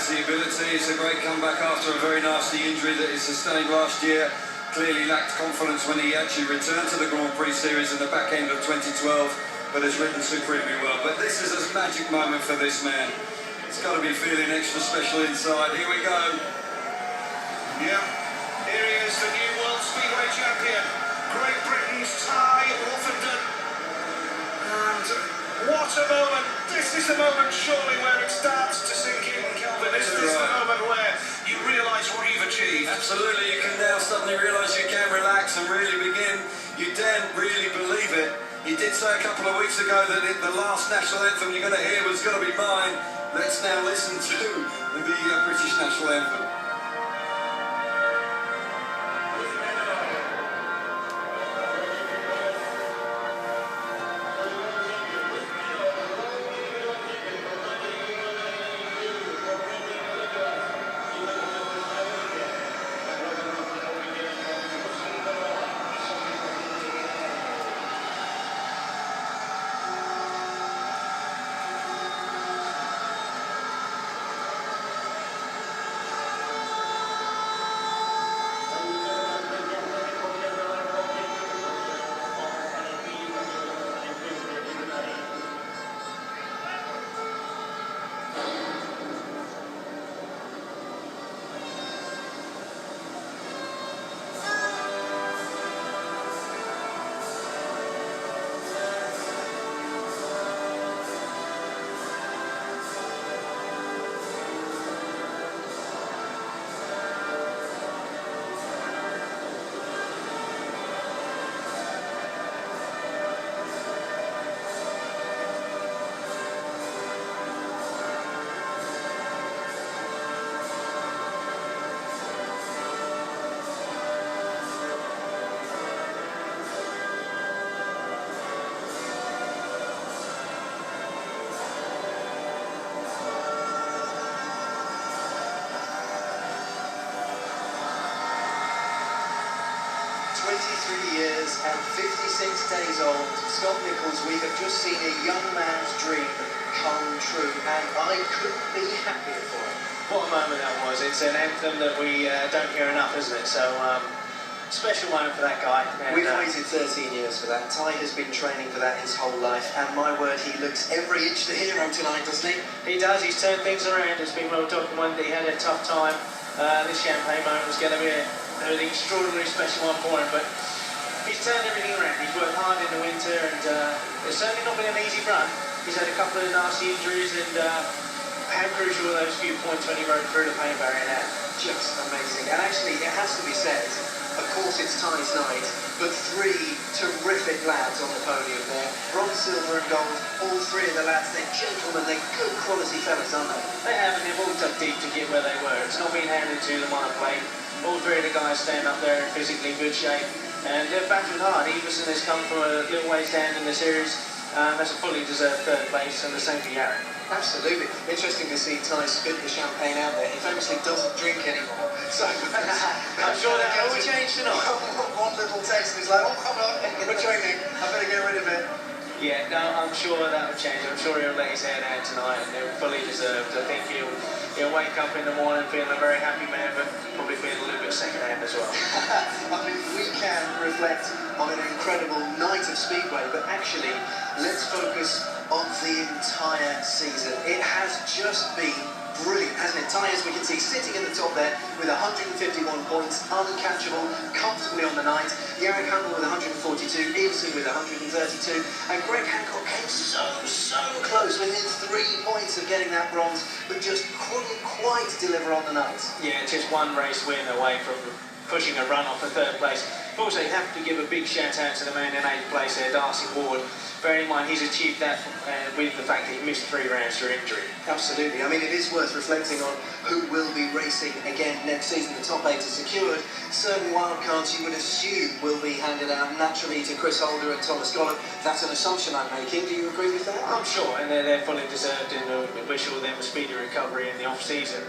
has the ability. It's a great comeback after a very nasty injury that he sustained last year. Clearly lacked confidence when he actually returned to the Grand Prix series in the back end of 2012, but has ridden supremely well. But this is a magic moment for this man. It's got to be feeling extra special inside. Here we go. Yeah, here he is, the new World Speedway champion, Great Britain's Tai Woffinden. And what a moment! This is the moment, surely, where it starts to sink in, Kelvin. This is the moment where you realise what you've achieved. Absolutely, you can now suddenly realise you can relax and really begin. You daren't really believe it. He did say a couple of weeks ago that the last national anthem you're going to hear was going to be mine. Let's now listen to the British national anthem. 23 years and 56 days old, Scott Nichols, we have just seen a young man's dream come true, and I couldn't be happier for him. What a moment that was. It's an anthem that we don't hear enough, isn't it? So, special moment for that guy. And, we've waited 13 years for that. Tai has been training for that his whole life, and my word, he looks every inch the hero tonight, doesn't he? He does. He's turned things around. It's been well documented that he had a tough time. This champagne moment was going to be an extraordinarily special one for him, but he's turned everything around. He's worked hard in the winter, and it's certainly not been an easy run. He's had a couple of nasty injuries, and how crucial were those few points when he rode through the paint barrier now? Just amazing. And actually, it has to be said, of course it's Tai's night, but three terrific lads on the podium there. Bronze, silver and gold, all three of the lads, they're gentlemen, they're good quality fellas, aren't they? They have, and they've all dug deep to get where they were. It's not been handed to them on a plate. All three of the guys stand up there in physically good shape, and they've battled hard. Iversen has come from a little ways down in the series. That's a fully deserved third place, and the same for Jarek. Absolutely. Interesting to see Tai spit the champagne out there. He famously doesn't drink anymore. So I'm sure that will change tonight. One little taste and he's like, oh, come on, we're training. I better get rid of it. Yeah, no, I'm sure that will change. I'm sure he'll let his hair down tonight, and they're fully deserved. I think he'll wake up in the morning feeling a very happy man, but probably feeling a little bit second-hand as well. I mean, we can reflect on an incredible night of Speedway, but actually, let's focus on the entire season. It has just been brilliant, hasn't it? Tai, as we can see, sitting in the top there with 151 points, uncatchable, comfortably on the night. Jarosław Hampel with 142, Iversen with 132, and Greg Hancock came so close, within 3 points of getting that bronze, but just couldn't quite deliver on the night. Yeah, just one race win away from pushing a run off for third place. But also, you have to give a big shout out to the man in 8th place there, Darcy Ward. Bearing in mind, he's achieved that with the fact that he missed 3 rounds through injury. Absolutely. I mean, it is worth reflecting on who will be racing again next season. The top 8 are secured. Certain wildcards you would assume will be handed out naturally to Chris Holder and Thomas Gollop. That's an assumption I'm making. Do you agree with that? I'm sure, and they're fully deserved, and we wish all them a speedy recovery in the off-season.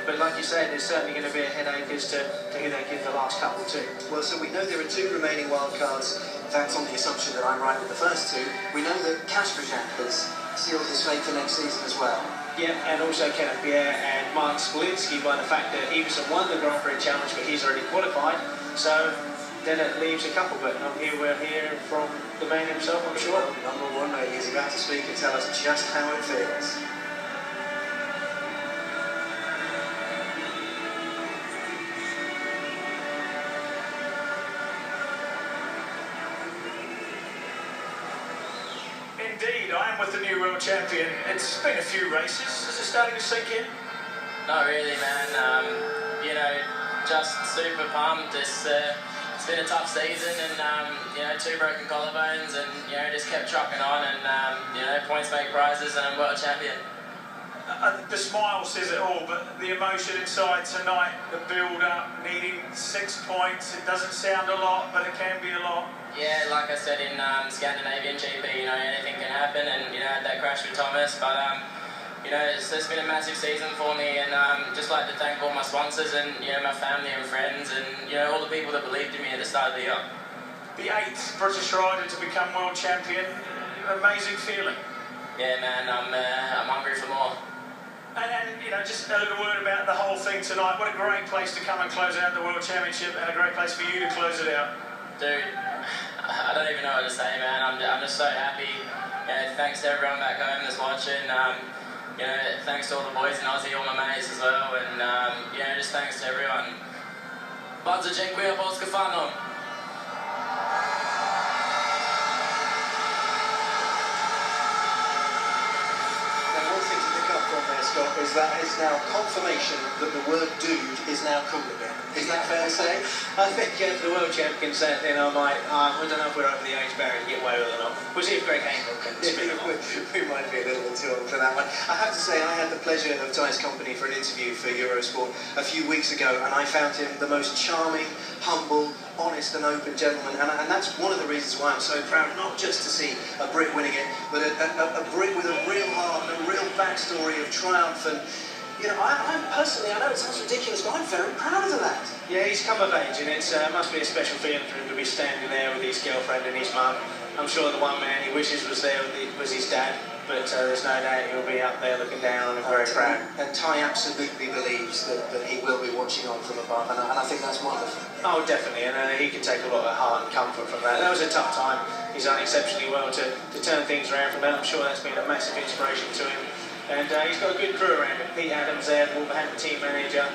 But like you said, there's certainly going to be a headache as to who they give the last couple to. Well, so we know there are 2 remaining wildcards that's on the assumption that I'm right with the first two. We know that Kasperjan has sealed his fate for next season as well. Yeah, and also Kenneth Pierre and Mark Smolinski by the fact that Iversen won the Grand Prix Challenge, but he's already qualified. So then it leaves a couple, but we're here from the man himself, I'm sure. Number one, mate, he's about to speak and tell us just how it feels. Indeed, I am with the new world champion. It's been a few races. Is it starting to sink in? Not really, man. You know, just super pumped. It's been a tough season, and you know, 2 broken collarbones, and you know, just kept trucking on, and you know, points make prizes, and I'm world champion. The smile says it all, but the emotion inside tonight, the build-up, needing 6 points. It doesn't sound a lot, but it can be a lot. Yeah, like I said in Scandinavian GP, you know, anything can happen, and you know, had that crash with Thomas, but you know, it's been a massive season for me, and just like to thank all my sponsors and you know, my family and friends, and you know, all the people that believed in me at the start of the year. The 8th British rider to become world champion, amazing feeling. Yeah, man, I'm hungry for more. And you know, just a little word about the whole thing tonight. What a great place to come and close out the World Championship, and a great place for you to close it out. Dude, I don't even know what to say, man. I'm just so happy. You know, thanks to everyone back home that's watching. You know, thanks to all the boys in Aussie, all my mates as well, and you know, just thanks to everyone. Bardzo dziękuję Polska fanom. Scott, is that it's now confirmation that the word dude is now cool again. Is that fair to say? I think if the world champion said, then I might, I don't know if we're over the age barrier to get away with it or not. We'll see if Greg Hancock can spin it off. We might be a little bit too old for that one. I have to say, I had the pleasure of Tai's company for an interview for Eurosport a few weeks ago, and I found him the most charming, humble, honest and open gentleman, and that's one of the reasons why I'm so proud, not just to see a Brit winning it, but a Brit with a real heart and a real backstory of triumph. And you know, I'm personally, I know it sounds ridiculous, but I'm very proud of that. Yeah, he's come of age, and it must be a special feeling for him to be standing there with his girlfriend and his mum. I'm sure the one man he wishes was there was his dad, but there's no doubt he'll be up there looking down on him, very proud. And Tai absolutely believes that he will be watching on from above, and I think that's wonderful. Oh, definitely, and he can take a lot of heart and comfort from that. That was a tough time. He's done exceptionally well to turn things around from that. I'm sure that's been a massive inspiration to him. And he's got a good crew around him. Pete Adams there, Wolverhampton team manager.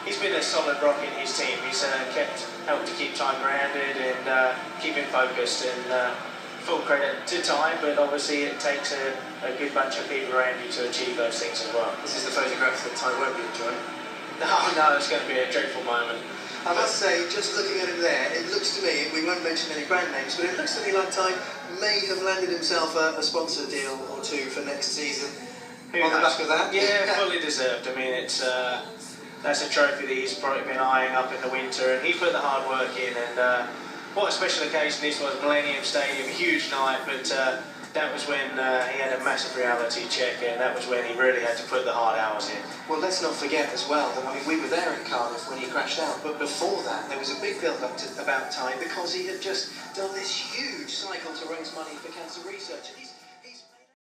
He's been a solid rock in his team. He's helped to keep time grounded and keep him focused. And full credit to Tai, but obviously it takes a good bunch of people around you to achieve those things as well. This is the photograph that Tai won't be enjoying. No, it's going to be a dreadful moment. I must say, just looking at him there, it looks to me, we won't mention any brand names, but it looks to me like Tai may have landed himself a sponsor deal or two for next season. On the back of that? Yeah, fully deserved. I mean, it's that's a trophy that he's probably been eyeing up in the winter, and he put the hard work in. And what a special occasion this was, Millennium Stadium, a huge night, but that was when he had a massive reality check, and that was when he really had to put the hard hours in. Well, let's not forget as well that, I mean, we were there in Cardiff when he crashed out, but before that there was a big build-up about Tai because he had just done this huge cycle to raise money for cancer research. And he's